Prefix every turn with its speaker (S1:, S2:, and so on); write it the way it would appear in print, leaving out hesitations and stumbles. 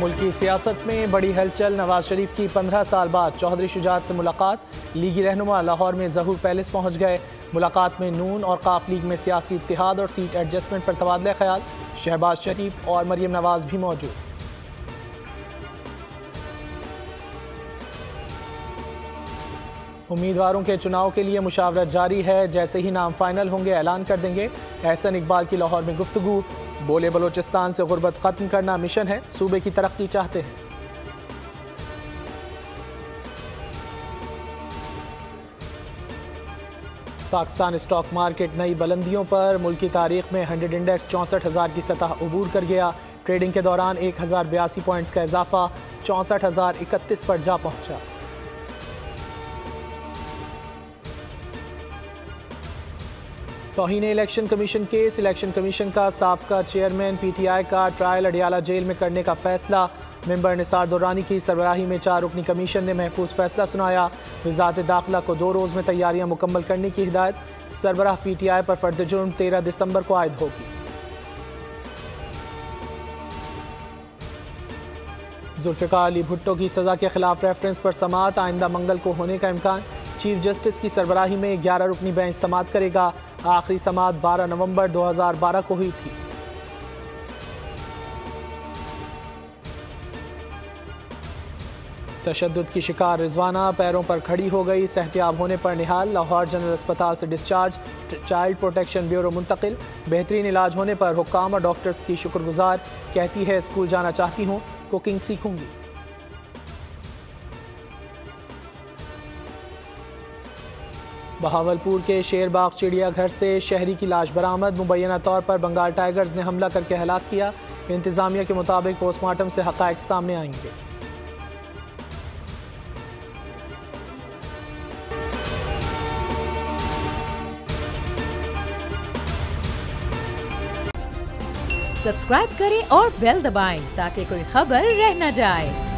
S1: मुल्की सियासत में बड़ी हलचल। नवाज शरीफ की 15 साल बाद चौधरी शुजात से मुलाकात। लीगी रहनुमा लाहौर में ज़हूर पैलेस पहुँच गए। मुलाकात में नून और काफ लीग में सियासी इत्तेहाद और सीट एडजस्टमेंट पर तबादला ख्याल। शहबाज शरीफ और मरियम नवाज भी मौजूद। उम्मीदवारों के चुनाव के लिए मुशावरत जारी है। जैसे ही नाम फाइनल होंगे ऐलान कर देंगे। एहसन इकबाल की लाहौर में गुफ्तगू। बोले बलोचिस्तान से गुर्बत खत्म करना मिशन है, सूबे की तरक्की चाहते हैं। पाकिस्तान स्टॉक मार्केट नई बुलंदियों पर। मुल्क की तारीख में 100 इंडेक्स 64,000 की सतह अबूर कर गया। ट्रेडिंग के दौरान 1082 पॉइंट्स का इजाफा 64,031 पर जा पहुंचा। तौहीन इलेक्शन कमीशन केस। इलेक्शन कमीशन का साबका चेयरमैन PTI का ट्रायल अडियाला जेल में करने का फैसला। मेंबर निसार दुर्रानी की सरबराही में 4 रुकनी कमीशन ने महफूज फैसला सुनाया। वज़ारत दाखिला को 2 रोज़ में तैयारियां मुकम्मल करने की हिदायत। सरबराह PTI पर फर्द जुर्म 13 दिसंबर को आयद होगी। जुल्फ़िकार अली भुट्टो की सज़ा के खिलाफ रेफरेंस पर समाअत। आइंदा मंगल को होने का इम्कान। चीफ जस्टिस की सरबराही में 11 रुकनी बेंच समाअत करेगा। आखिरी समाअत 12 नवंबर 2012 को हुई थी। तशद्दुद की शिकार रिजवाना पैरों पर खड़ी हो गई। सेहतियाब होने पर निहाल लाहौर जनरल अस्पताल से डिस्चार्ज। चाइल्ड प्रोटेक्शन ब्यूरो मुंतकिल। बेहतरीन इलाज होने पर हुक्काम और डॉक्टर्स की शुक्रगुजार। कहती है स्कूल जाना चाहती हूँ, कुकिंग सीखूंगी। बहावलपुर के शेरबाग चिड़ियाघर से शहरी की लाश बरामद। मुबैना तौर पर बंगाल टाइगर्स ने हमला करके हलाक किया। इंतजामिया के मुताबिक पोस्टमार्टम से हकायक सामने आएंगे।
S2: सब्सक्राइब करें और बेल दबाएं ताकि कोई खबर रह न जाए।